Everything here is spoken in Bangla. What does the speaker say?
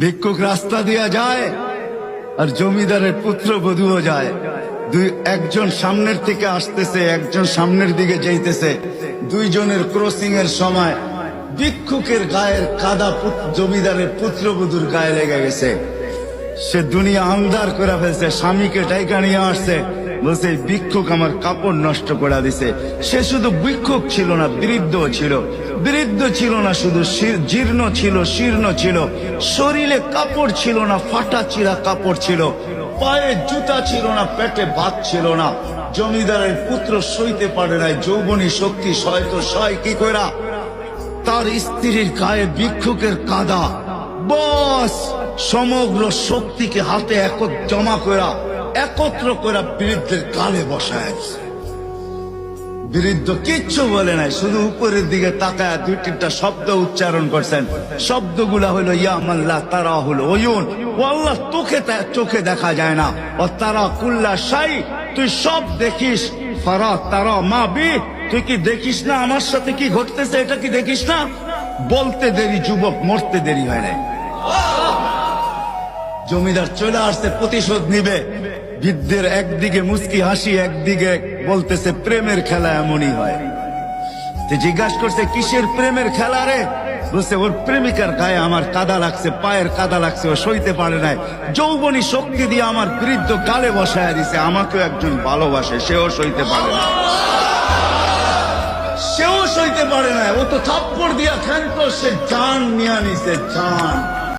ভিক্ষুক রাস্তা দিয়া যায় আর জমিদারের পুত্রবধূও যায়। একজন সামনের থেকে আসতেছে, একজন সামনের দিকে যাইতেছে। দুইজনের ক্রসিং এর সময় ভিক্ষুকের গায়ের কাদা জমিদারের পুত্রবধূর গায়ে লেগে গেছে। সে দুনিয়া আন্ধার করে ফেলছে, স্বামীকে ডাইকা নিয়ে আসছে, বলছে ভিক্ষুক আমার কাপড় নষ্ট করে দিছে। সে শুধু ভিক্ষুক ছিল না, বৃদ্ধ ছিল। বৃদ্ধ ছিল না শুধু, জীর্ণ ছিল, শীর্ণ ছিল। শরীরে কাপড় ছিল না, ফাটা চিরা কাপড় ছিল। পায়ে জুতা ছিল না, পেটে ভাত ছিল না। জমিদারের পুত্র সইতে পারে নাই, যৌবনী শক্তি সয়তো সয় কি কইরা তার স্ত্রীর গায়ে ভিক্ষুকের কাদা, বস সমগ্র শক্তিকে হাতে জমা করা, একত্র করা বৃদ্ধের গালে বসায়। বৃদ্ধ কিচ্ছু বলে নাই, শুধু উপরের দিকে তাকায় দুই তিনটা শব্দ উচ্চারণ করছেন। শব্দগুলা হলো ইয়া মাল্লা তারা হলো ওয়ুন, ও আল্লাহ তোকে চোখে দেখা যায় না, ও তারা কুল্লা শাই তুই সব দেখিস, ফারা তারা মা বি তুই কি দেখিস না আমার সাথে কি ঘটতেছে, এটা কি দেখিস না? বলতে দেরি যুবক, মরতে দেরি হয় নাই। জমিদার চলে আসছে, প্রতিশোধ নিবে। বৃদ্ধের একদিকে মুস্কি হাসি, একদিকে বলতেছে প্রেমের খেলা এমনই হয়। জিজ্ঞাসা করছে কিসের প্রেমের খেলা রে? বলছে ওর প্রেমিকার গায়ে আমার কাদা লাগছে, পায়ের কাদা লাগছে, ও সইতে পারে নাই। যৌবনী শক্তি দিয়ে আমার বৃদ্ধ গালে বসায় দিছে। আমাকেও একজন ভালোবাসে, সেও সইতে পারে না, সেও সইতে পারে না। ও তো থাপ্পড় দিয়া ক্ষান্ত, সে জান নিয়ে নিছে, জান।